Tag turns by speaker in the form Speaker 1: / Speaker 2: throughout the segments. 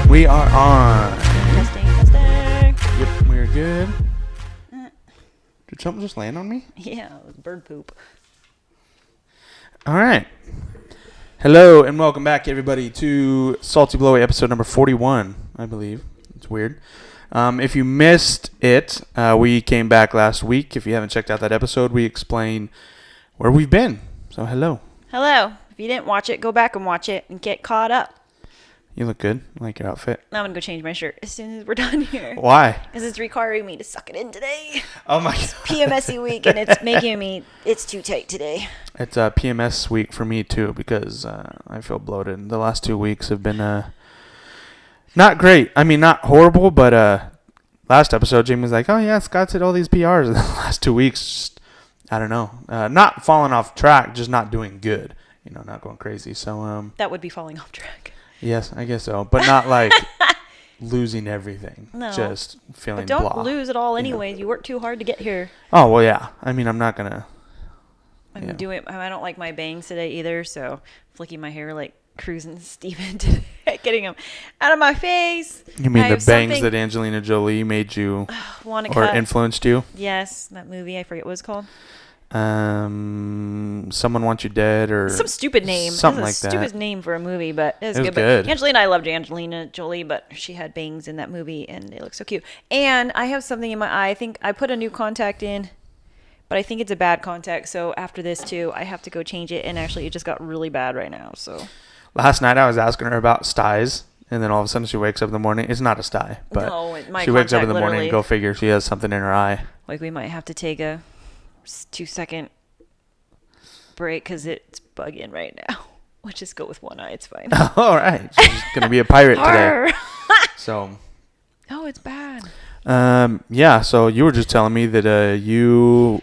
Speaker 1: We are on.
Speaker 2: Testing.
Speaker 1: Yep, we're good. Did something just land on me?
Speaker 2: Yeah, it was bird poop.
Speaker 1: All right. Hello and welcome back, everybody, to Salty Blowie episode number 41, I believe. It's weird. If you missed it, we came back last week. If you haven't checked out that episode, we explain where we've been. So, hello.
Speaker 2: Hello. If you didn't watch it, go back and watch it and get caught up.
Speaker 1: You look good. I like your outfit.
Speaker 2: I'm going to go change my shirt as soon as we're done here.
Speaker 1: Why?
Speaker 2: Because it's requiring me to suck it in today.
Speaker 1: Oh, my God.
Speaker 2: PMSy week, and it's making me, it's too tight today.
Speaker 1: It's a PMS week for me, too, because I feel bloated. The last 2 weeks have been not great. I mean, not horrible, but last episode, Jamie was like, oh, yeah, Scott's hit all these PRs in the last 2 weeks. Just, I don't know. Not falling off track, just not doing good. You know, not going crazy. So
Speaker 2: that would be falling off track.
Speaker 1: Yes, I guess so. But not like losing everything.
Speaker 2: No.
Speaker 1: Just feeling
Speaker 2: But don't
Speaker 1: blah.
Speaker 2: lose it all anyways. You worked too hard to get here.
Speaker 1: Oh, well, yeah. I mean, I'm not going to.
Speaker 2: I don't like my bangs today either, so flicking my hair like cruising Steven today, getting them out of my face.
Speaker 1: You mean the bangs that Angelina Jolie made you or
Speaker 2: cut.
Speaker 1: Influenced you?
Speaker 2: Yes, that movie. I forget what it's called.
Speaker 1: Someone Wants You Dead or
Speaker 2: some stupid name.
Speaker 1: Something like that.
Speaker 2: Stupid name for a movie, but it was good.
Speaker 1: Good.
Speaker 2: Angelina, I loved Angelina Jolie, but she had bangs in that movie, and they look so cute. And I have something in my eye. I think I put a new contact in, but I think it's a bad contact. So after this too, I have to go change it. And actually, it just got really bad right now. So
Speaker 1: last night I was asking her about styes, and then all of a sudden she wakes up in the morning. It's not a sty, but she wakes up in the morning and go figure she has something in her eye.
Speaker 2: Like we might have to take a 2-second break because it's bugging right now. We'll just go with one eye. It's fine.
Speaker 1: All right. She's going to be a pirate today. So.
Speaker 2: Oh, it's bad.
Speaker 1: Yeah. So you were just telling me that you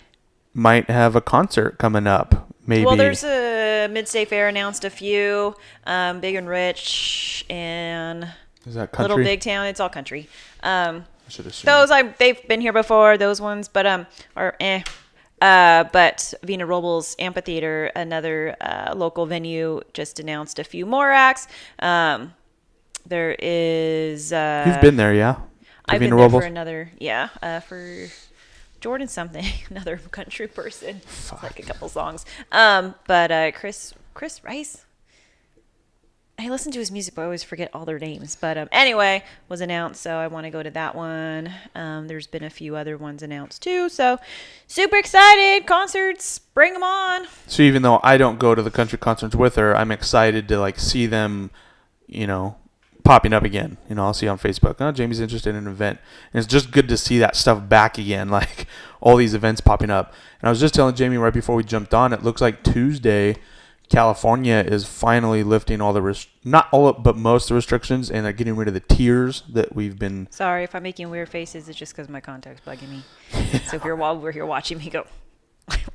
Speaker 1: might have a concert coming up. Maybe.
Speaker 2: Well, there's a Mid-State Fair announced a few. Big and Rich and
Speaker 1: is that country?
Speaker 2: Little Big Town. It's all country.
Speaker 1: I should assume.
Speaker 2: They've been here before. Those ones, but But Vina Robles Amphitheater, another local venue, just announced a few more acts. There is.
Speaker 1: You've been there, yeah?
Speaker 2: I've
Speaker 1: Vina
Speaker 2: been there
Speaker 1: Robles?
Speaker 2: for another, for Jordan something, another country person. Fuck. It's like a couple songs. But Chris Rice. I listen to his music, but I always forget all their names. But anyway, was announced, so I want to go to that one. There's been a few other ones announced too, so super excited. Concerts, bring them on. So
Speaker 1: even though I don't go to the country concerts with her, I'm excited to see them, popping up again. I'll see on Facebook, oh, Jamie's interested in an event. And it's just good to see that stuff back again, like all these events popping up. And I was just telling Jamie right before we jumped on, it looks like Tuesday California is finally lifting all the not all but most of the restrictions, and they're getting rid of the tiers that we've been.
Speaker 2: Sorry if I'm making weird faces. It's just because my contact's bugging me. So while we're here watching me go.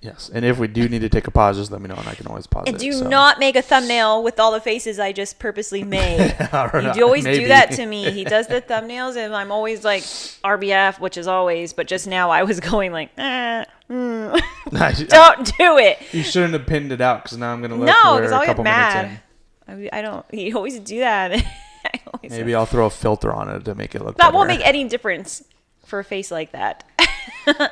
Speaker 1: Yes, and if we do need to take a pause, just let me know, and I can always pause
Speaker 2: and
Speaker 1: it.
Speaker 2: Do not make a thumbnail with all the faces I just purposely made. You always do that to me. He does the thumbnails, and I'm always like RBF, which is always. But just now, I was going like, don't do it.
Speaker 1: You shouldn't have pinned it out because now I'm gonna look.
Speaker 2: No, because I'll
Speaker 1: get
Speaker 2: mad. I don't. You always do that.
Speaker 1: Maybe I'll throw a filter on it to make it look.
Speaker 2: That won't make any difference for a face like that.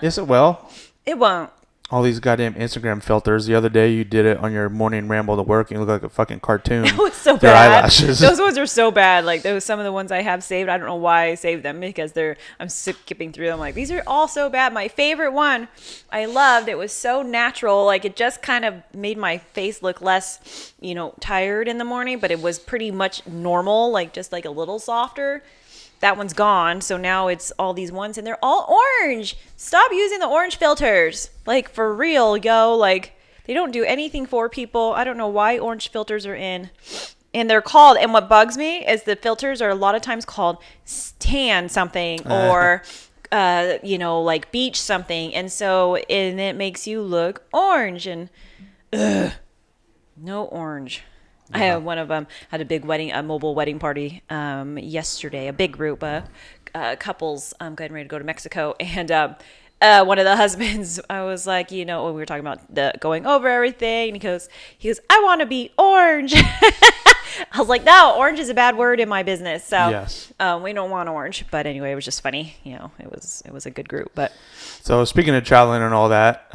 Speaker 1: Yes, it will.
Speaker 2: It won't.
Speaker 1: All these goddamn Instagram filters. The other day you did it on your morning ramble to work and you look like a fucking cartoon.
Speaker 2: It was so
Speaker 1: Their
Speaker 2: bad.
Speaker 1: Eyelashes.
Speaker 2: Those ones are so bad. Like some of the ones I have saved. I don't know why I saved them because I'm skipping through them. Like these are all so bad. My favorite one I loved. It was so natural. Like it just kind of made my face look less, tired in the morning, but it was pretty much normal. Like just like a little softer. That one's gone, so now it's all these ones, and they're all orange. Stop using the orange filters. Like, for real, yo. Like, they don't do anything for people. I don't know why orange filters are in. And they're called, and what bugs me is the filters are a lot of times called tan something or, like beach something. And it makes you look orange, and no orange. I had one of them had a mobile wedding party yesterday. A big group, couples getting ready to go to Mexico, and one of the husbands, I was like, when we were talking about the going over everything, and he goes, I want to be orange. I was like, no, orange is a bad word in my business. So
Speaker 1: Yes.
Speaker 2: we don't want orange. But anyway, it was just funny. It was a good group. But
Speaker 1: So speaking of traveling and all that,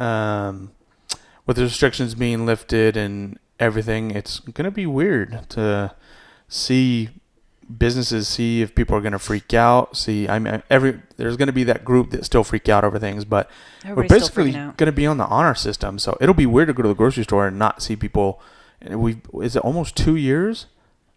Speaker 1: with the restrictions being lifted and everything, it's gonna be weird to see businesses, see if people are gonna freak out. There's gonna be that group that still freak out over things, but
Speaker 2: Everybody's
Speaker 1: we're
Speaker 2: still
Speaker 1: basically
Speaker 2: freaking out.
Speaker 1: gonna be on the honor system. So it'll be weird to go to the grocery store and not see people. And is it almost 2 years,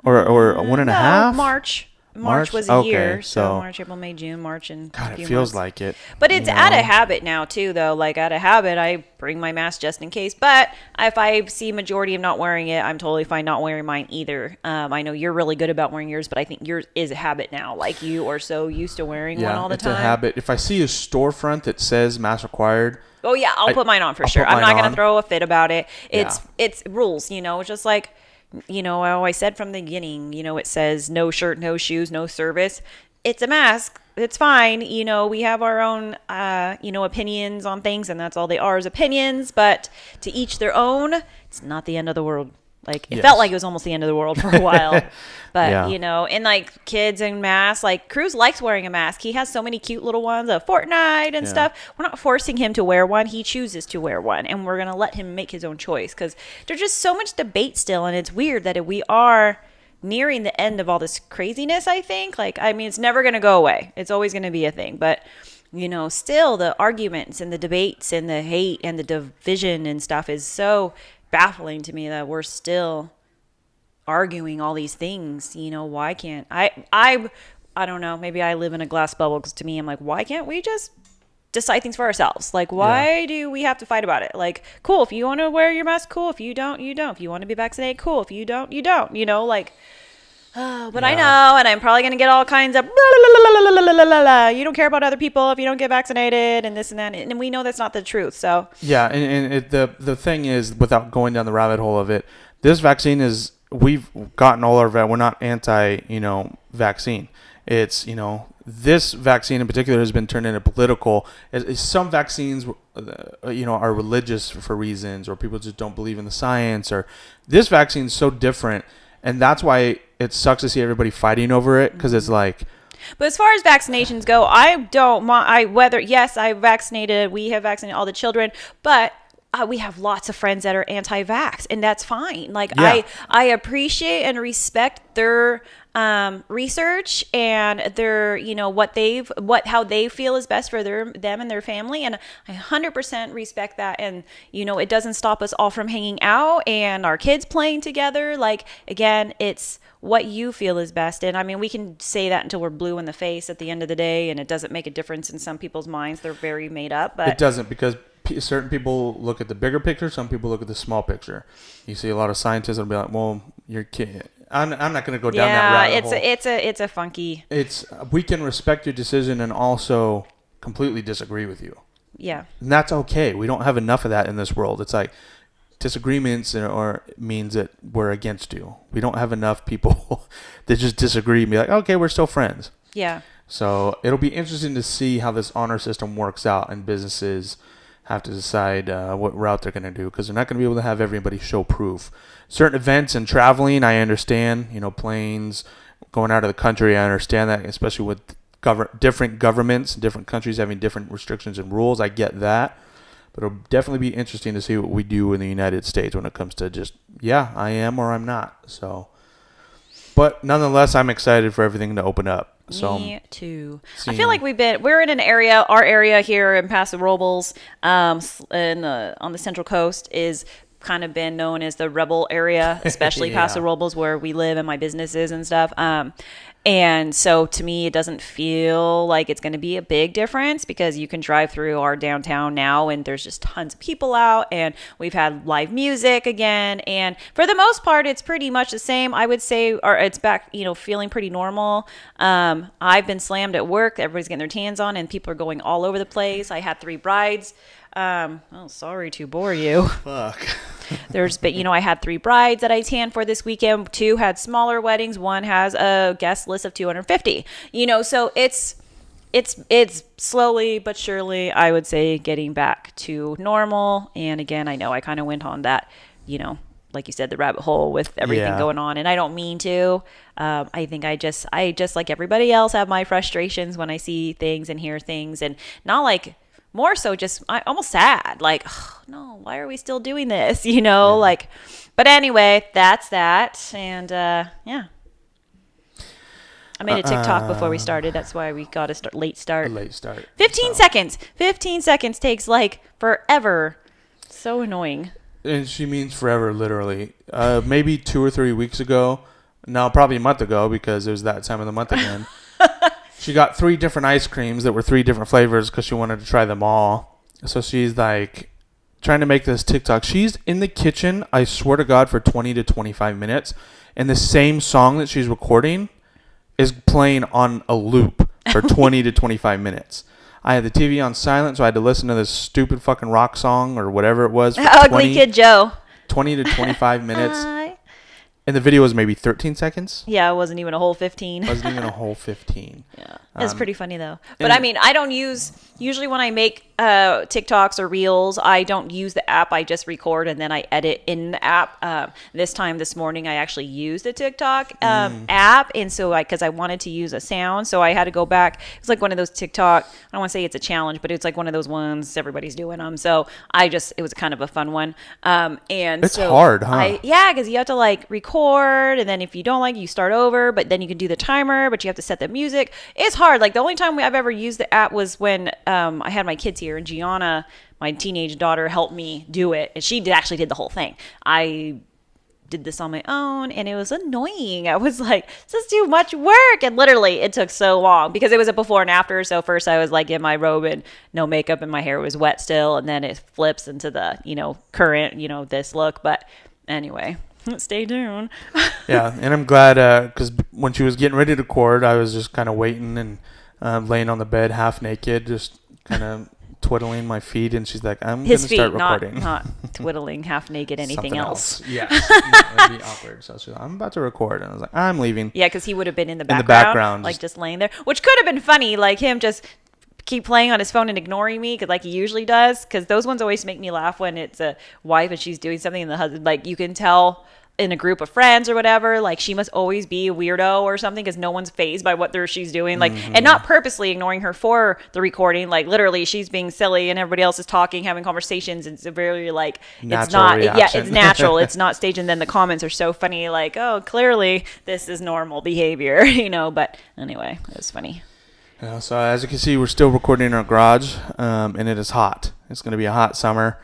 Speaker 1: or one and a
Speaker 2: no,
Speaker 1: half?
Speaker 2: March was a
Speaker 1: Okay,
Speaker 2: year. So
Speaker 1: so-
Speaker 2: March, April, May, June, March, and
Speaker 1: God,
Speaker 2: a
Speaker 1: it
Speaker 2: few
Speaker 1: feels
Speaker 2: months.
Speaker 1: like it.
Speaker 2: But it's
Speaker 1: you
Speaker 2: out of
Speaker 1: know?
Speaker 2: habit now too, though. Like out of habit, I bring my mask just in case. But if I see majority of not wearing it, I'm totally fine not wearing mine either. I know you're really good about wearing yours, but I think yours is a habit now. Like you are so used to wearing one all the
Speaker 1: it's
Speaker 2: time.
Speaker 1: a habit. If I see a storefront that says mask required,
Speaker 2: Oh yeah, I'll put mine on for
Speaker 1: I'll
Speaker 2: sure.
Speaker 1: put
Speaker 2: I'm not
Speaker 1: mine
Speaker 2: gonna
Speaker 1: on.
Speaker 2: throw a fit about it.
Speaker 1: Yeah.
Speaker 2: It's rules, It's just like, I always said from the beginning. It says no shirt, no shoes, no service. It's a mask. It's fine. We have our own, opinions on things, and that's all they are is opinions. But to each their own. It's not the end of the world. Like it
Speaker 1: Yes.
Speaker 2: felt like it was almost the end of the world for a while. But
Speaker 1: Yeah.
Speaker 2: and like kids and masks, like Cruz likes wearing a mask. He has so many cute little ones, a Fortnite and
Speaker 1: Yeah.
Speaker 2: stuff. We're not forcing him to wear one. He chooses to wear one, and we're gonna let him make his own choice because there's just so much debate still, and it's weird that we are nearing the end of all this craziness. I think, it's never gonna go away. It's always gonna be a thing, but. Still the arguments and the debates and the hate and the division and stuff is so baffling to me that we're still arguing all these things. Why can't I don't know, maybe I live in a glass bubble because to me I'm like, why can't we just decide things for ourselves? Like, why do we have to fight about it? Like, cool, if you want to wear your mask, cool. If you don't, you don't. If you want to be vaccinated, cool. If you don't, you don't. But I know, and I'm probably going to get all kinds of you don't care about other people if you don't get vaccinated and this and that. And we know that's not the truth. So
Speaker 1: Yeah, and the thing is, without going down the rabbit hole of it, this vaccine we've gotten all our we're not anti vaccine. It's this vaccine in particular has been turned into political. Some vaccines are religious for reasons, or people just don't believe in the science. Or this vaccine is so different, and that's why it sucks to see everybody fighting over it because it's like.
Speaker 2: But as far as vaccinations go, I don't mind. I vaccinated. We have vaccinated all the children, but we have lots of friends that are anti-vax, and that's fine. Like
Speaker 1: Yeah.
Speaker 2: I appreciate and respect their research and their how they feel is best for them and their family, and I 100% respect that. And it doesn't stop us all from hanging out and our kids playing together. Like again, it's what you feel is best. And I mean, we can say that until we're blue in the face at the end of the day, and it doesn't make a difference in some people's minds. They're very made up, but
Speaker 1: It doesn't, because certain people look at the bigger picture. Some people look at the small picture. You see a lot of scientists will be like, "Well, your kid." I'm not going to go down that rabbit hole.
Speaker 2: it's a funky.
Speaker 1: We can respect your decision and also completely disagree with you,
Speaker 2: Yeah.
Speaker 1: and that's okay. We don't have enough of that in this world. It's like disagreements or means that we're against you. We don't have enough people that just disagree and be like, "Okay, we're still friends."
Speaker 2: Yeah.
Speaker 1: So it'll be interesting to see how this honor system works out, and businesses have to decide what route they're going to do, because they're not going to be able to have everybody show proof. Certain events and traveling, I understand. Planes going out of the country, I understand that, especially with different governments, different countries having different restrictions and rules. I get that. But it'll definitely be interesting to see what we do in the United States when it comes to just, I am or I'm not. So, but nonetheless, I'm excited for everything to open up. So,
Speaker 2: Me too. I feel like we're in an area, our area here in Paso Robles, on the Central Coast is kind of been known as the rebel area, especially
Speaker 1: Yeah.
Speaker 2: Paso Robles where we live and my business is and stuff. And so to me, it doesn't feel like it's going to be a big difference because you can drive through our downtown now and there's just tons of people out, and we've had live music again. And for the most part, it's pretty much the same, I would say, or it's back, feeling pretty normal. I've been slammed at work. Everybody's getting their tans on and people are going all over the place. I had 3 brides. Sorry to bore you.
Speaker 1: fuck.
Speaker 2: I had 3 brides that I tanned for this weekend. 2 had smaller weddings. 1 has a guest list of 250. So it's slowly but surely, I would say, getting back to normal. And again, I know I kind of went on that, like you said, the rabbit hole with everything
Speaker 1: Yeah.
Speaker 2: going on, and I don't mean to. I think I just like everybody else have my frustrations when I see things and hear things, and not like more so just almost sad, like, oh, no, why are we still doing this? Like, but anyway, that's that, and yeah. I made a TikTok before we started. That's why we got a late
Speaker 1: A
Speaker 2: start.
Speaker 1: late start.
Speaker 2: 15 seconds. 15 seconds takes like forever. So annoying.
Speaker 1: And she means forever, literally. Maybe 2 or 3 weeks ago. No, probably a month ago because it was that time of the month again. She got 3 different ice creams that were 3 different flavors because she wanted to try them all. So she's like trying to make this TikTok. She's in the kitchen, I swear to God, for 20 to 25 minutes. And the same song that she's recording is playing on a loop for 20 to 25 minutes. I had the TV on silent, so I had to listen to this stupid fucking rock song or whatever it was for
Speaker 2: Ugly Kid Joe.
Speaker 1: 20 to 25 minutes. And the video was maybe 13 seconds.
Speaker 2: Yeah, it wasn't even a whole 15.
Speaker 1: Wasn't even a whole 15.
Speaker 2: Yeah, it's pretty funny though. But I mean, I don't usually when I make TikToks or Reels, I don't use the app. I just record and then I edit in the app. This morning, I actually used the TikTok app, and so because I wanted to use a sound, so I had to go back. It's like one of those TikTok. I don't want to say it's a challenge, but it's like one of those ones everybody's doing them. So it was kind of a fun one. And
Speaker 1: it's hard, huh?
Speaker 2: Yeah, because you have to like record, and then if you don't like, you start over. But then you can do the timer, but you have to set the music. It's hard. Like the only time I've ever used the app was when I had my kids here, and Gianna, my teenage daughter, helped me do it, and she actually did the whole thing. I did this on my own, and it was annoying. I was like, this is too much work, and literally it took so long because it was a before and after. So first I was like in my robe and no makeup, and my hair was wet still, and then it flips into the current this look. But anyway, stay tuned.
Speaker 1: Yeah, and I'm glad because when she was getting ready to record, I was just kind of waiting and laying on the bed half naked, just kind of twiddling my feet, and she's like, I'm going to start recording.
Speaker 2: Not twiddling half naked, anything else.
Speaker 1: Yes. That would be awkward. So she's like, I'm about to record. And I was like, I'm leaving.
Speaker 2: Yeah, because he would have been in the background, like just laying there, which could have been funny, like him just keep playing on his phone and ignoring me like he usually does, because those ones always make me laugh when it's a wife and she's doing something and the husband, like you can tell in a group of friends or whatever, like she must always be a weirdo or something because no one's fazed by what she's doing, like and not purposely ignoring her for the recording, like literally she's being silly and everybody else is talking, having conversations, and it's very like
Speaker 1: natural
Speaker 2: it's not
Speaker 1: reaction.
Speaker 2: it's natural. It's not staged. And then the comments are so funny, like, oh, clearly this is normal behavior, but anyway, it was funny.
Speaker 1: So as you can see, we're still recording in our garage, and it is hot. It's going to be a hot summer.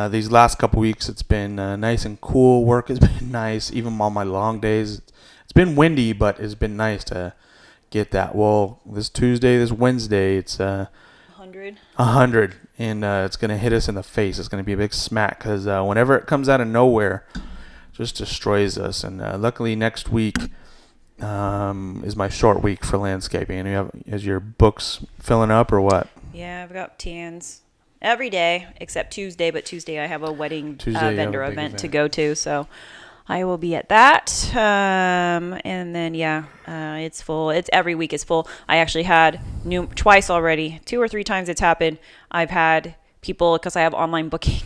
Speaker 1: These last couple weeks, it's been nice and cool. Work has been nice, even on my long days. It's been windy, but it's been nice to get that. Well, this Wednesday, it's
Speaker 2: 100,
Speaker 1: and it's going to hit us in the face. It's going to be a big smack because whenever it comes out of nowhere, it just destroys us. And luckily, next week is my short week for landscaping. Is your books filling up or what?
Speaker 2: Yeah, I've got tans every day except Tuesday, but Tuesday I have a wedding vendor event to go to, so I will be at that. And then it's full. It's every week is full. I actually had twice already, 2 or 3 times it's happened. I've had people, because I have online booking,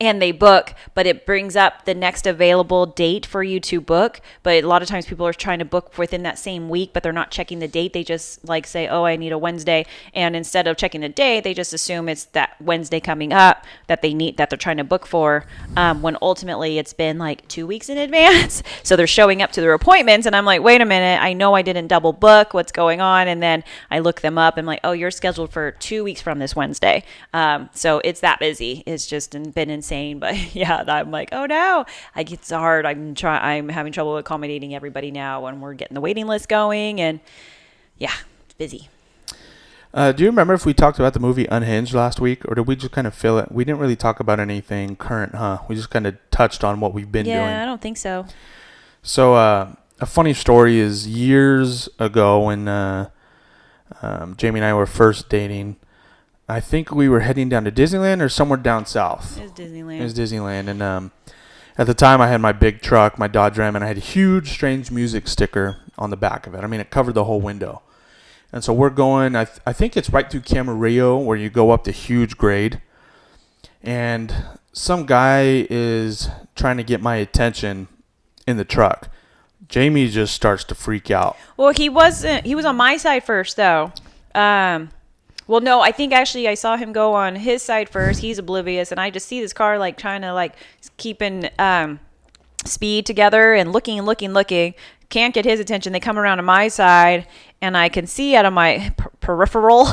Speaker 2: and they book, but it brings up the next available date for you to book. But a lot of times people are trying to book within that same week, but they're not checking the date. They just like say, oh, I need a Wednesday. And instead of checking the date, they just assume it's that Wednesday coming up that they're trying to book for, when ultimately it's been like 2 weeks in advance. So they're showing up to their appointments, and I'm like, wait a minute, I know I didn't double book. What's going on? And then I look them up and I'm like, oh, you're scheduled for 2 weeks from this Wednesday. So it's that busy. It's just been insane. But yeah, I'm like, oh no, it's hard. I'm having trouble accommodating everybody now when we're getting the waiting list going, and yeah, it's busy.
Speaker 1: Do you remember if we talked about the movie Unhinged last week, or did we just kind of fill it? We didn't really talk about anything current, huh? We just kind of touched on what we've been doing.
Speaker 2: Yeah, I don't think so.
Speaker 1: So a funny story is years ago when Jamie and I were first dating, I think we were heading down to Disneyland or somewhere down south.
Speaker 2: It was
Speaker 1: Disneyland. And at the time I had my big truck, my Dodge Ram, and I had a huge Strange Music sticker on the back of it. I mean, it covered the whole window. And so we're going, I think it's right through Camarillo where you go up the huge grade. And some guy is trying to get my attention in the truck. Jamie just starts to freak out.
Speaker 2: Well, he wasn't. He was on my side first, though. Well, no, I think actually I saw him go on his side first. He's oblivious, and I just see this car like trying to like keeping speed together and looking and looking, looking. Can't get his attention. They come around to my side, and I can see out of my peripheral,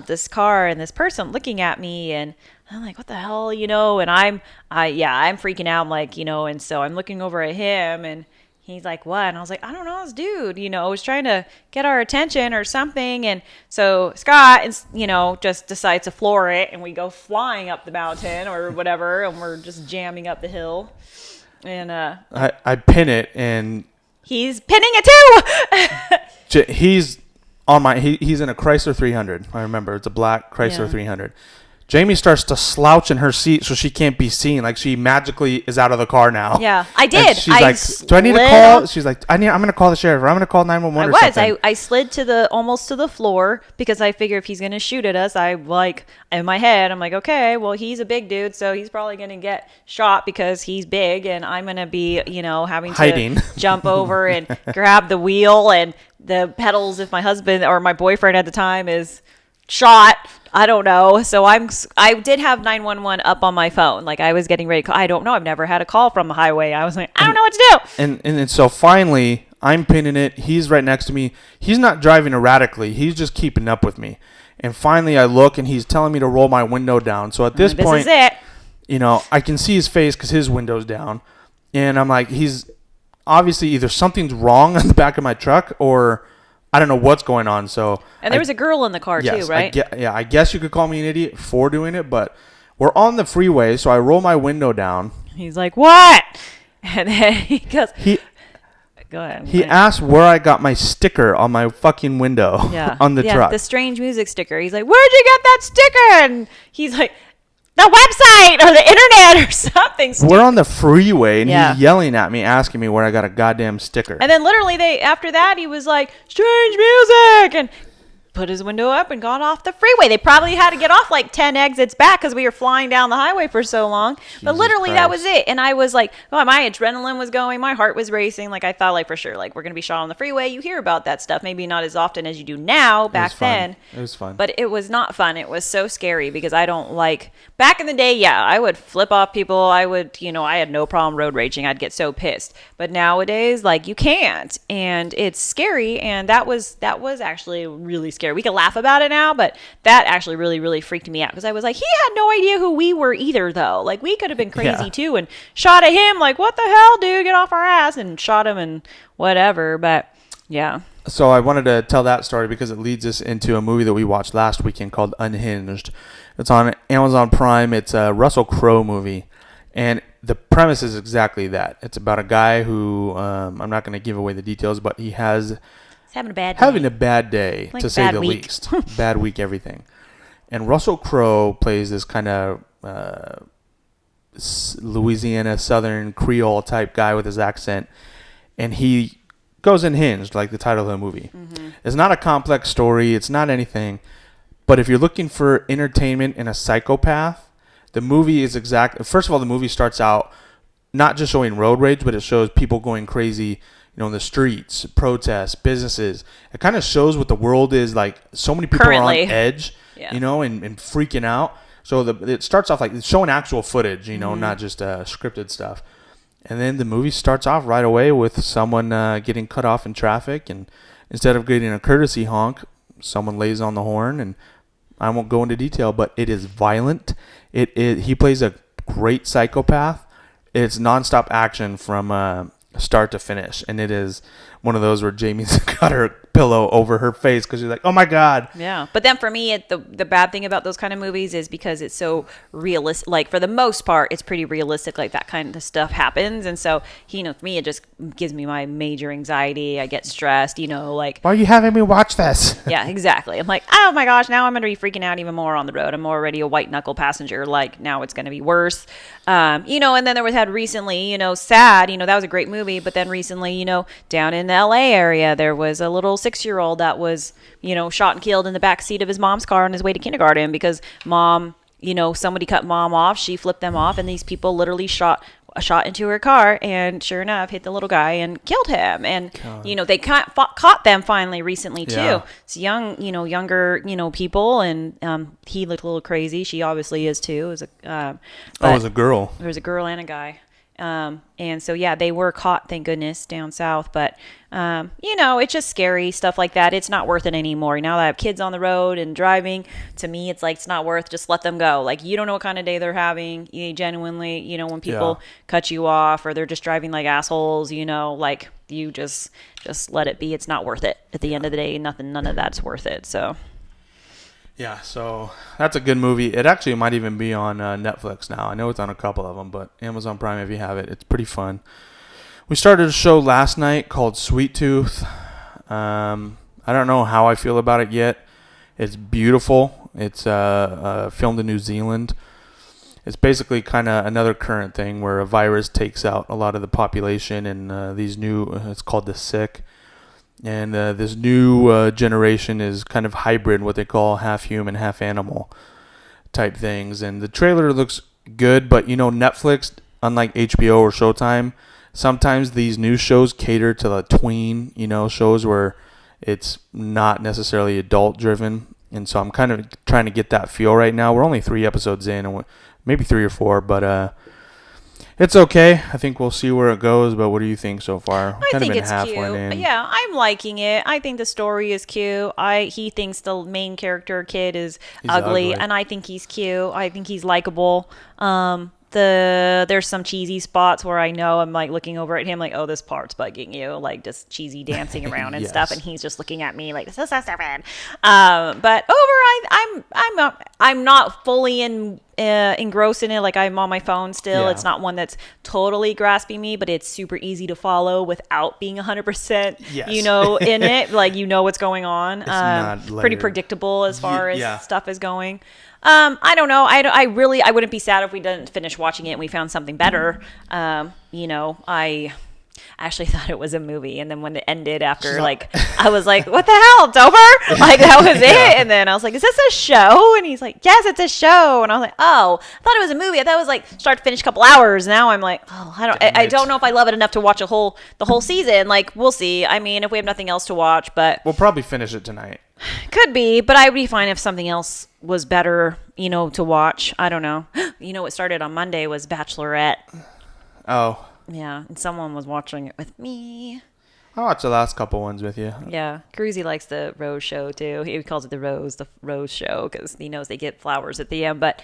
Speaker 2: this car and this person looking at me, and I'm like, what the hell, And I'm freaking out. I'm like, and so I'm looking over at him, and he's like, what? And I was like, I don't know, this dude, was trying to get our attention or something. And so Scott, just decides to floor it, and we go flying up the mountain or whatever, and we're just jamming up the hill. And
Speaker 1: I pin it, and
Speaker 2: he's pinning it too.
Speaker 1: he's on my. He's in a Chrysler 300. I remember it's a black Chrysler 300. Jamie starts to slouch in her seat so she can't be seen. Like she magically is out of the car now.
Speaker 2: Yeah, I did.
Speaker 1: And she's like, "Do I need to call?" She's like, I'm going to call the sheriff. Or I'm going to call 911 or something.
Speaker 2: I slid to almost to the floor because I figure if he's going to shoot at us, in my head, I'm like, okay, well, he's a big dude, so he's probably going to get shot because he's big, and I'm going to be, having
Speaker 1: hiding.
Speaker 2: To jump over and grab the wheel and the pedals if my husband or my boyfriend at the time is shot. I don't know. So I did have 911 up on my phone. Like I was getting ready to call. I don't know. I've never had a call from the highway. I was like, I don't know what to do.
Speaker 1: And so finally I'm pinning it. He's right next to me. He's not driving erratically. He's just keeping up with me. And finally I look and he's telling me to roll my window down. So at this point,
Speaker 2: is it.
Speaker 1: I can see his face because his window's down. And I'm like, he's obviously either something's wrong on the back of my truck or I don't know what's going on.
Speaker 2: And there was a girl in the car too, right?
Speaker 1: I guess you could call me an idiot for doing it, but we're on the freeway, so I roll my window down.
Speaker 2: He's like, "What?" And then he goes, "Go ahead."
Speaker 1: He asked where I got my sticker on my fucking window on the truck.
Speaker 2: The strange music sticker. He's like, "Where'd you get that sticker?" And he's like, the website or the internet or something stupid.
Speaker 1: We're on the freeway and he's yelling at me, asking me where I got a goddamn sticker.
Speaker 2: And then literally after that, he was like, strange music, and put his window up and got off the freeway. They probably had to get off like 10 exits back because we were flying down the highway for so long. But literally that was it. And I was like, oh, my adrenaline was going. My heart was racing. Like I thought like for sure, like we're going to be shot on the freeway. You hear about that stuff. Maybe not as often as you do now back then.
Speaker 1: It was fun.
Speaker 2: But it was not fun. It was so scary because I don't like, back in the day, I would flip off people. I would, I had no problem road raging. I'd get so pissed. But nowadays, like you can't. And it's scary. And that was actually really scary. We can laugh about it now, but that actually really, really freaked me out because I was like, he had no idea who we were either, though. Like, we could have been crazy too and shot at him, like, what the hell, dude? Get off our ass, and shot him and whatever. But yeah.
Speaker 1: So I wanted to tell that story because it leads us into a movie that we watched last weekend called Unhinged. It's on Amazon Prime. It's a Russell Crowe movie, and the premise is exactly that. It's about a guy who I'm not going to give away the details, but he has
Speaker 2: having a bad day,
Speaker 1: like to say the least. Bad week, everything. And Russell Crowe plays this kind of Louisiana Southern Creole type guy with his accent, and he goes unhinged, like the title of the movie. Mm-hmm. It's not a complex story. It's not anything. But if you're looking for entertainment in a psychopath, the movie is First of all, the movie starts out not just showing road rage, but it shows people going crazy, in the streets, protests, businesses. It kind of shows what the world is like. So many people
Speaker 2: currently
Speaker 1: are on edge, and freaking out. So it starts off like it's showing actual footage, not just scripted stuff. And then the movie starts off right away with someone getting cut off in traffic, and instead of getting a courtesy honk, someone lays on the horn. And I won't go into detail, but it is violent. He plays a great psychopath. It's nonstop action from start to finish, and it is one of those where Jamie's got her pillow over her face because she's like, oh my god.
Speaker 2: Yeah, but then for me, the bad thing about those kind of movies is because it's so realistic. Like for the most part, it's pretty realistic. Like that kind of stuff happens, and so for me, it just gives me my major anxiety. I get stressed. Like,
Speaker 1: why are you having me watch this?
Speaker 2: Yeah, exactly. I'm like, oh my gosh, now I'm going to be freaking out even more on the road. I'm already a white knuckle passenger. Like now it's going to be worse. And then there was recently, Sad. That was a great movie, but then recently, down in the LA area, there was a little 6-year-old that was, shot and killed in the back seat of his mom's car on his way to kindergarten because mom, somebody cut mom off. She flipped them off, and these people literally shot a shot into her car, and sure enough, hit the little guy and killed him. And they caught them finally recently too.
Speaker 1: Yeah.
Speaker 2: It's younger people, and he looked a little crazy. She obviously is too. It
Speaker 1: was a girl.
Speaker 2: There was a girl and a guy. And so, yeah, they were caught, thank goodness, down south. But, it's just scary stuff like that. It's not worth it anymore. Now that I have kids on the road and driving, to me, it's like, it's not worth, just let them go. Like, you don't know what kind of day they're having. You genuinely, when people cut you off or they're just driving like assholes, like you just let it be. It's not worth it. At the end of the day, none of that's worth it. So.
Speaker 1: Yeah, so that's a good movie. It actually might even be on Netflix now. I know it's on a couple of them, but Amazon Prime, if you have it, it's pretty fun. We started a show last night called Sweet Tooth. I don't know how I feel about it yet. It's beautiful. It's filmed in New Zealand. It's basically kind of another current thing where a virus takes out a lot of the population, and it's called the sick. And this new generation is kind of hybrid, what they call half human, half animal type things. And the trailer looks good, but Netflix, unlike HBO or Showtime, sometimes these new shows cater to the tween, shows where it's not necessarily adult driven. And so I'm kind of trying to get that feel right now. We're only 3 episodes in, and maybe 3 or 4, but it's okay. I think we'll see where it goes, but what do you think so far?
Speaker 2: I think it's cute. Yeah, I'm liking it. I think the story is cute. He thinks the main character kid is ugly, and I think he's cute. I think he's likable. There's some cheesy spots where I know I'm like looking over at him like, oh, this part's bugging you, like just cheesy dancing around and
Speaker 1: Yes.
Speaker 2: stuff, and he's just looking at me like, this is so stupid. But I'm not fully engrossed in it. Like, I'm on my phone still.
Speaker 1: Yeah.
Speaker 2: It's not one that's totally grasping me, but it's super easy to follow without being 100%
Speaker 1: Yes.
Speaker 2: in it. Like, what's going on.
Speaker 1: It's not
Speaker 2: pretty
Speaker 1: layered.
Speaker 2: predictable as far as
Speaker 1: Yeah.
Speaker 2: stuff is going. I don't know. I wouldn't be sad if we didn't finish watching it and we found something better. I actually thought it was a movie, and then when it ended after, I was like, what the hell, it's over? Like, that was it? And then I was like, is this a show? And he's like, yes, it's a show. And I was like, oh, I thought it was a movie. I thought it was like start to finish a couple hours. Now I'm like, oh, I don't know if I love it enough to watch the whole season. Like, we'll see. I mean, if we have nothing else to watch, but
Speaker 1: We'll probably finish it tonight.
Speaker 2: could be, but I would be fine if something else was better, to watch. I don't know. What started on Monday was Bachelorette.
Speaker 1: Oh,
Speaker 2: Yeah, and someone was watching it with me.
Speaker 1: I watched the last couple ones with you.
Speaker 2: Yeah, Cruzy likes the Rose Show too. He calls it the Rose Show, because he knows they get flowers at the end. But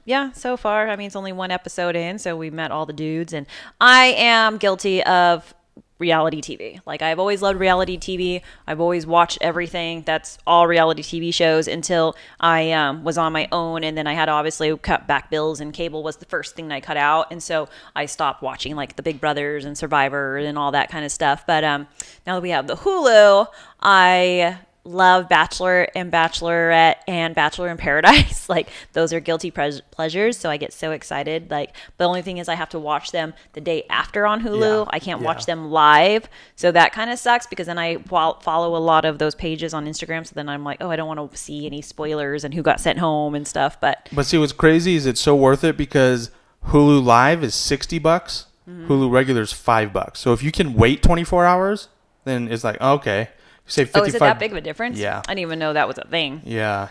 Speaker 2: yeah, so far, I mean, it's only 1 episode in, so we met all the dudes, and I am guilty of reality TV. Like, I've always loved reality TV. I've always watched everything that's all reality TV shows until I was on my own, and then I had to obviously cut back bills, and cable was the first thing I cut out, and so I stopped watching like the Big Brothers and Survivor and all that kind of stuff. But now that we have the Hulu, I love Bachelor and Bachelorette and Bachelor in Paradise. Like, those are guilty pleasures, so I get so excited. Like, the only thing is I have to watch them the day after on Hulu.
Speaker 1: Yeah.
Speaker 2: I can't watch them live, so that kind of sucks, because then I follow a lot of those pages on Instagram, so then I'm like, oh, I don't want to see any spoilers and who got sent home and stuff. But
Speaker 1: see, what's crazy is it's so worth it because Hulu Live is $60.
Speaker 2: Mm-hmm.
Speaker 1: Hulu Regular is $5. So if you can wait 24 hours, then it's like, okay. You say 55.
Speaker 2: is it that big of a difference?
Speaker 1: Yeah.
Speaker 2: I didn't even know that was a thing.
Speaker 1: Yeah.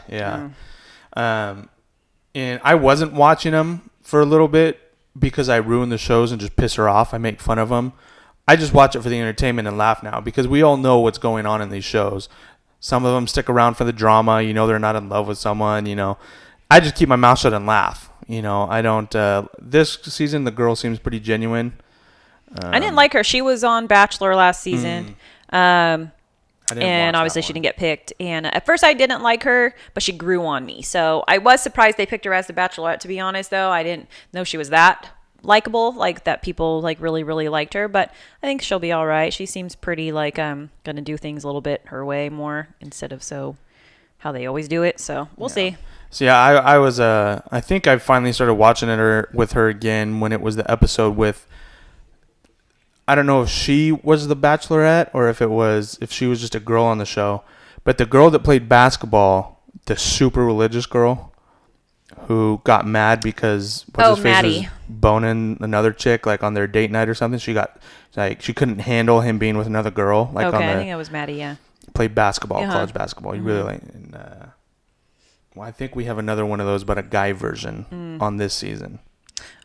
Speaker 1: And I wasn't watching them for a little bit because I ruin the shows and just piss her off. I make fun of them. I just watch it for the entertainment and laugh now, because we all know what's going on in these shows. Some of them stick around for the drama. They're not in love with someone. I just keep my mouth shut and laugh. I don't. This season, the girl seems pretty genuine.
Speaker 2: I didn't like her. She was on Bachelor last season. And obviously she didn't get picked. And at first I didn't like her, but she grew on me. So I was surprised they picked her as the Bachelorette, to be honest, though. I didn't know she was that likable, like that people like really, really liked her. But I think she'll be all right. She seems pretty like going to do things a little bit her way more instead of how they always do it. So we'll see.
Speaker 1: So yeah, I think I finally started watching it with her again when it was the episode with, I don't know if she was the Bachelorette or if she was just a girl on the show, but the girl that played basketball, the super religious girl, who got mad because
Speaker 2: Maddie
Speaker 1: was boning another chick like on their date night or something. She got like she couldn't handle him being with another girl. Like
Speaker 2: okay, I think it was Maddie. Yeah,
Speaker 1: played basketball,
Speaker 2: Uh-huh.
Speaker 1: college basketball. You really like. And, well, I think we have another one of those, but a guy version on this season.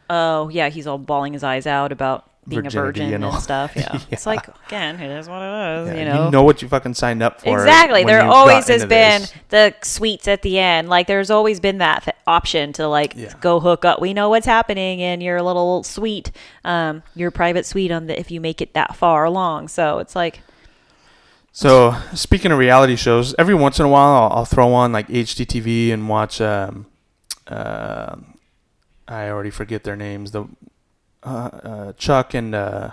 Speaker 2: Oh yeah, he's all bawling his eyes out about being
Speaker 1: Virginity
Speaker 2: a virgin
Speaker 1: and all.
Speaker 2: and stuff. Yeah.
Speaker 1: Yeah.
Speaker 2: It's like, again, it is what it is.
Speaker 1: Yeah,
Speaker 2: You know
Speaker 1: what you fucking signed up for.
Speaker 2: exactly.
Speaker 1: when
Speaker 2: There
Speaker 1: you
Speaker 2: always
Speaker 1: got
Speaker 2: has
Speaker 1: into
Speaker 2: been
Speaker 1: this.
Speaker 2: the sweets at the end. Like there's always been that option to like go hook up. We know what's happening in your little suite, your private suite on the if you make it that far along. So it's like.
Speaker 1: So speaking of reality shows, every once in a while I'll throw on like HGTV and watch. I already forget their names. The Chuck and I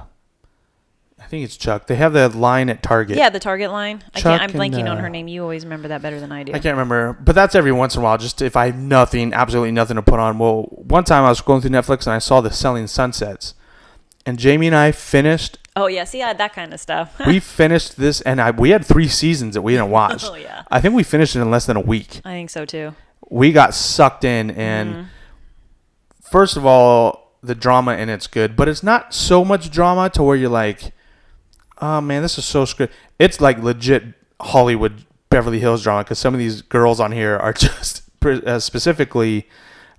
Speaker 1: think it's Chuck. They have the line at Target.
Speaker 2: Yeah, the Target line.
Speaker 1: Chuck
Speaker 2: I'm blanking
Speaker 1: and,
Speaker 2: on her name. You always remember that better than I do.
Speaker 1: I can't remember, but that's every once in a while. Just if I have absolutely nothing to put on. Well, one time I was scrolling through Netflix and I saw the Selling Sunsets, and Jamie and I finished.
Speaker 2: Oh yeah, see, I had that kind of stuff.
Speaker 1: We finished this, and we had 3 seasons that we didn't watch.
Speaker 2: Oh yeah,
Speaker 1: I think we finished it in less than a week.
Speaker 2: I think so too.
Speaker 1: We got sucked in, and first of all, the drama in it's good, but it's not so much drama to where you're like, oh man, this is so scripted. It's like legit Hollywood Beverly Hills drama because some of these girls on here are just specifically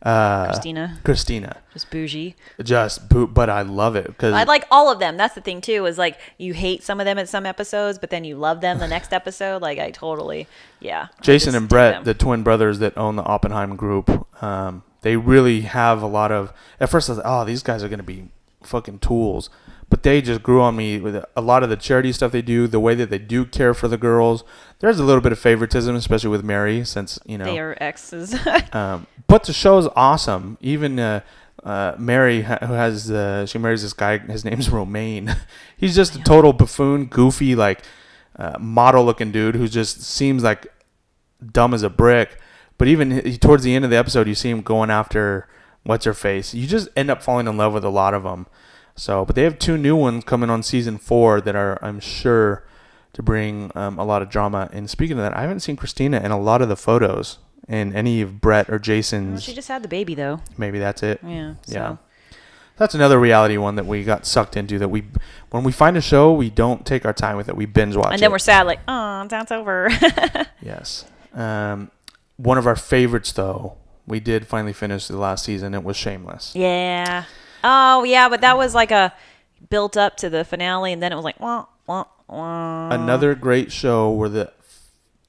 Speaker 1: Christina,
Speaker 2: just bougie.
Speaker 1: But I love it because
Speaker 2: I like all of them. That's the thing too. Is like you hate some of them at some episodes, but then you love them the next episode. Like I totally, yeah.
Speaker 1: Jason and Brett, the twin brothers that own the Oppenheim Group, they really have a lot of. At first, I was like, oh, these guys are gonna be fucking tools. But they just grew on me with a lot of the charity stuff they do, the way that they do care for the girls. There's a little bit of favoritism, especially with Mary, since,
Speaker 2: they are exes.
Speaker 1: But the show is awesome. Even Mary, who has she marries this guy, his name's Romaine. He's just a total buffoon, goofy, like model-looking dude who just seems like dumb as a brick. But even towards the end of the episode, you see him going after what's-her-face. You just end up falling in love with a lot of them. So, but they have 2 new ones coming on season 4 that are, I'm sure, to bring a lot of drama. And speaking of that, I haven't seen Christina in a lot of the photos in any of Brett or Jason's.
Speaker 2: Well, she just had the baby though.
Speaker 1: Maybe that's it.
Speaker 2: Yeah. So.
Speaker 1: Yeah. That's another reality one that we got sucked into. That when we find a show, we don't take our time with it. We binge watch it.
Speaker 2: And then we're sad, like, oh, that's over.
Speaker 1: Yes. One of our favorites, though, we did finally finish the last season. It was Shameless.
Speaker 2: Yeah. Oh, yeah, but that was like a built up to the finale, and then it was like, wah, wah, wah.
Speaker 1: Another great show where the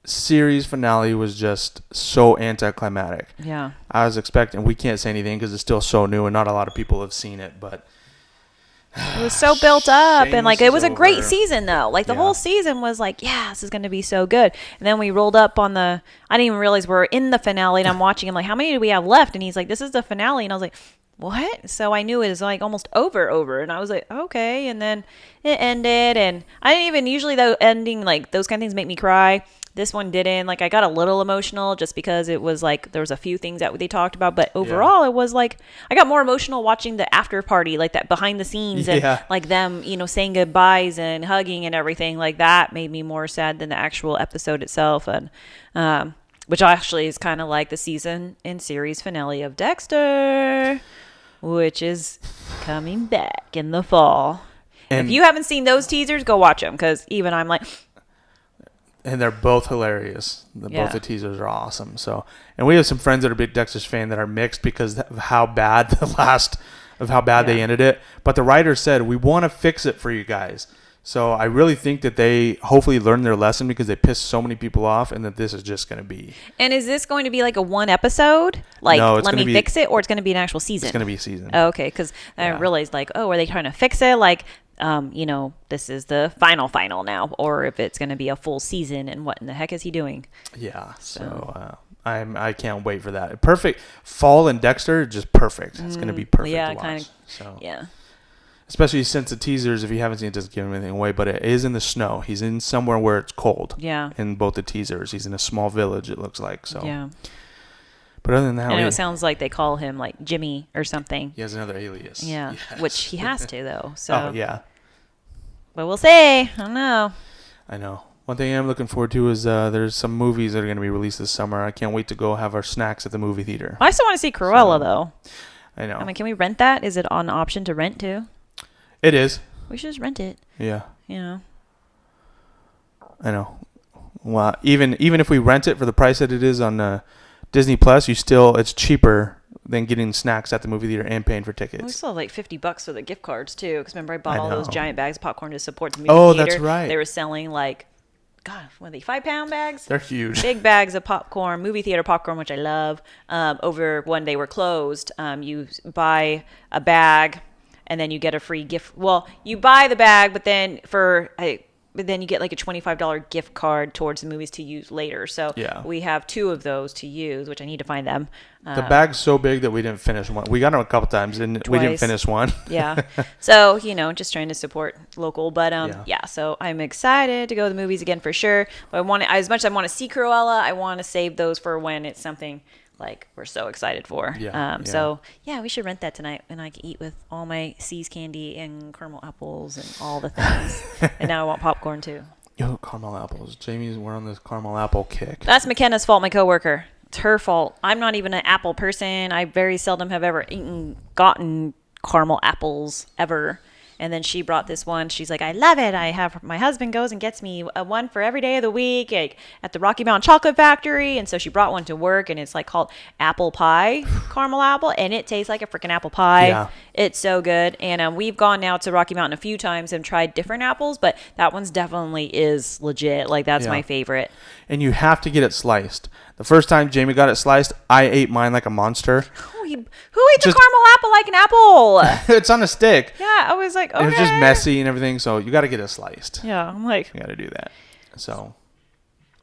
Speaker 1: series finale was just so anticlimactic.
Speaker 2: Yeah.
Speaker 1: I was expecting, we can't say anything because it's still so new and not a lot of people have seen it, but
Speaker 2: it was so built up, and like it was a great
Speaker 1: over.
Speaker 2: season though. Like the whole season was like, yeah, this is going to be so good. And then we rolled up on I didn't even realize we were in the finale, and I'm watching him like, how many do we have left? And he's like, this is the finale, and I was like, what? So I knew it was like almost over, and I was like, okay. And then it ended, and I didn't even usually though ending like those kind of things make me cry. This one didn't. Like I got a little emotional just because it was like there was a few things that they talked about, but overall it was like I got more emotional watching the after party, like that behind the scenes and like them, saying goodbyes and hugging and everything. Like that made me more sad than the actual episode itself, and which actually is kind of like the season and series finale of Dexter, which is coming back in the fall. And if you haven't seen those teasers, go watch them because even I'm like.
Speaker 1: And they're both hilarious. Both the teasers are awesome. So, and we have some friends that are big Dexter's fan that are mixed because of how bad they ended it. But the writer said, we want to fix it for you guys. So I really think that they hopefully learned their lesson because they pissed so many people off, and that this is just going to be.
Speaker 2: And is this going to be like a one episode? Like,
Speaker 1: no,
Speaker 2: let me fix it, or it's going to be an actual season?
Speaker 1: It's going to be a season.
Speaker 2: Oh, okay, because I realized like, oh, are they trying to fix it? Like, this is the final now, or if it's going to be a full season, and what in the heck is he doing?
Speaker 1: Yeah, so I can't wait for that. Perfect fall in Dexter, just perfect. It's going to be perfect.
Speaker 2: Yeah,
Speaker 1: to watch.
Speaker 2: kind of.
Speaker 1: So
Speaker 2: Yeah.
Speaker 1: Especially since the teasers, if you haven't seen it, doesn't give anything away. But it is in the snow. He's in somewhere where it's cold.
Speaker 2: Yeah.
Speaker 1: In both the teasers, he's in a small village. It looks like so.
Speaker 2: Yeah.
Speaker 1: But other than that,
Speaker 2: and it sounds like they call him like Jimmy or something.
Speaker 1: He has another alias.
Speaker 2: Yeah,
Speaker 1: yes.
Speaker 2: which he has to though. So.
Speaker 1: Oh yeah.
Speaker 2: But we'll see. I don't know.
Speaker 1: I know. One thing I'm looking forward to is there's some movies that are going to be released this summer. I can't wait to go have our snacks at the movie theater.
Speaker 2: I still want to see Cruella, though.
Speaker 1: I know.
Speaker 2: I mean, can we rent that? Is it on option to rent, too?
Speaker 1: It is.
Speaker 2: We should just rent it.
Speaker 1: Yeah.
Speaker 2: You know.
Speaker 1: I know. Well, even if we rent it for the price that it is on Disney Plus, it's cheaper than getting snacks at the movie theater and paying for tickets.
Speaker 2: We still have like $50 for the gift cards too. Because remember, I bought
Speaker 1: I
Speaker 2: all those
Speaker 1: know.
Speaker 2: giant bags of popcorn to support the movie
Speaker 1: Oh,
Speaker 2: theater.
Speaker 1: that's right.
Speaker 2: They were selling like, God, what are they, 5-pound bags?
Speaker 1: They're huge.
Speaker 2: Big bags of popcorn, movie theater popcorn, which I love. Over when they were closed, you buy a bag and then you get a free gift. Well, you buy the bag, but then you get like a $25 gift card towards the movies to use later. So
Speaker 1: Yeah.
Speaker 2: we have 2 of those to use, which I need to find them.
Speaker 1: The bag's so big that we didn't finish one. We got them a couple times and we didn't
Speaker 2: Twice.
Speaker 1: finish one.
Speaker 2: Yeah. So, just trying to support local. But
Speaker 1: Yeah.
Speaker 2: so I'm excited to go to the movies again for sure. But as much as I want to see Cruella, I want to save those for when it's something like we're so excited for.
Speaker 1: Yeah,
Speaker 2: So, yeah, we should rent that tonight and I can eat with all my C's candy and caramel apples and all the things. And now I want popcorn too.
Speaker 1: Yo, caramel apples. We're on this caramel apple kick.
Speaker 2: That's McKenna's fault, my coworker. It's her fault. I'm not even an apple person. I very seldom have ever gotten caramel apples ever. And then she brought this one. She's like, I love it. My husband goes and gets me one for every day of the week at the Rocky Mountain Chocolate Factory. And so she brought one to work and it's like called apple pie caramel apple. And it tastes like a freaking apple pie.
Speaker 1: Yeah.
Speaker 2: It's so good. And we've gone now to Rocky Mountain a few times and tried different apples, but that one's definitely is legit. Like that's
Speaker 1: Yeah.
Speaker 2: my favorite.
Speaker 1: And you have to get it sliced. The first time Jamie got it sliced, I ate mine like a monster.
Speaker 2: Who eats a caramel apple like an apple?
Speaker 1: It's on a stick.
Speaker 2: Yeah, I was like, okay.
Speaker 1: It was just messy and everything, so you got to get it sliced.
Speaker 2: Yeah, I'm like,
Speaker 1: You got to do that. So.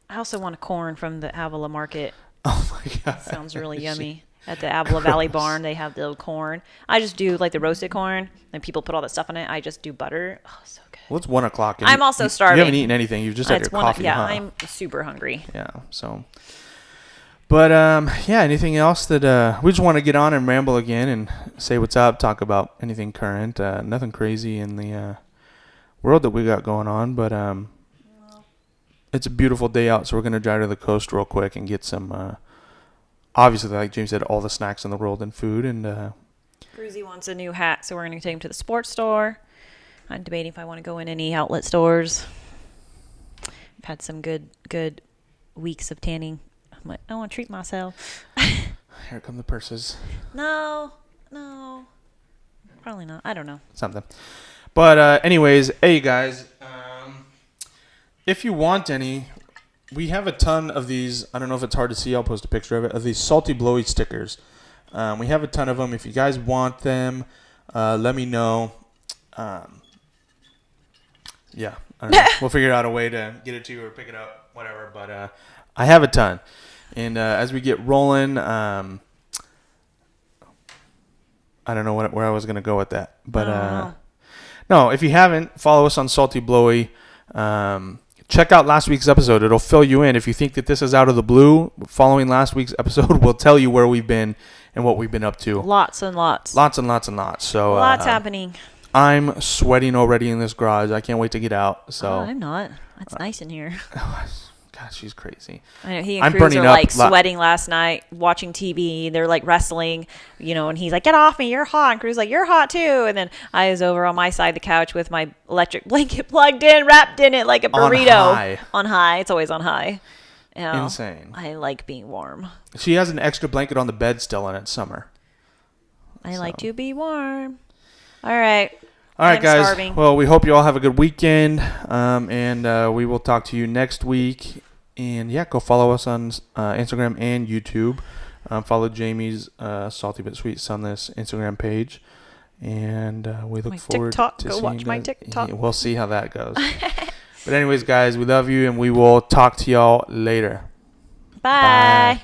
Speaker 2: I also want a corn from the Avila Market.
Speaker 1: Oh my God.
Speaker 2: Sounds really yummy. At the Avila Valley Barn, they have the corn. I just do like the roasted corn, and people put all that stuff on it. I just do butter. Oh, so good.
Speaker 1: Well, it's 1 o'clock.
Speaker 2: I'm also starving.
Speaker 1: You haven't eaten anything. You've just had your coffee.
Speaker 2: Yeah,
Speaker 1: huh?
Speaker 2: I'm super hungry.
Speaker 1: Yeah. So. But yeah. Anything else that we just want to get on and ramble again and say what's up, talk about anything current, nothing crazy in the world that we got going on, but it's a beautiful day out, so we're gonna drive to the coast real quick and get some. Obviously, like James said, all the snacks in the world and food, and
Speaker 2: Cruzy wants a new hat, so we're going to take him to the sports store. I'm debating if I want to go in any outlet stores. I've had some good weeks of tanning. I'm like, I want to treat myself.
Speaker 1: here come the purses.
Speaker 2: No, probably not. I don't know.
Speaker 1: Something. But anyways, hey guys, if you want any, we have a ton of these. I don't know if it's hard to see. I'll post a picture of it, of these salty Blowie stickers. We have a ton of them. If you guys want them, let me know. Yeah, I don't know. We'll figure out a way to get it to you or pick it up, whatever. But I have a ton. And as we get rolling, I don't know where I was going to go with that. But no, if you haven't, follow us on Salty Blowie. Check out last week's episode. It'll fill you in. If you think that this is out of the blue, following last week's episode will tell you where we've been and what we've been up to.
Speaker 2: Lots and lots.
Speaker 1: Lots and lots and lots. So
Speaker 2: Lots happening.
Speaker 1: I'm sweating already in this garage. I can't wait to get out. So
Speaker 2: I'm not. It's nice in here.
Speaker 1: God, she's crazy.
Speaker 2: I know he and
Speaker 1: I'm
Speaker 2: Cruz
Speaker 1: burning
Speaker 2: are
Speaker 1: up
Speaker 2: like sweating last night, watching TV. They're like wrestling, and he's like, "Get off me! You're hot." And Cruz like, "You're hot too." And then I was over on my side of the couch with my electric blanket plugged in, wrapped in it like a burrito. On high. It's always on high.
Speaker 1: Insane.
Speaker 2: I like being warm.
Speaker 1: She has an extra blanket on the bed still, and it's summer.
Speaker 2: I like to be warm. All right.
Speaker 1: All right,
Speaker 2: I'm
Speaker 1: guys.
Speaker 2: starving.
Speaker 1: Well, we hope you all have a good weekend, and we will talk to you next week. And, yeah, go follow us on Instagram and YouTube. Follow Jamie's Salty But Sweet Sunless Instagram page. And we look forward
Speaker 2: TikTok.
Speaker 1: to
Speaker 2: Go
Speaker 1: seeing
Speaker 2: watch my
Speaker 1: that.
Speaker 2: TikTok.
Speaker 1: Yeah, we'll see how that goes. But anyways, guys, we love you, and we will talk to y'all later.
Speaker 2: Bye.
Speaker 1: Bye.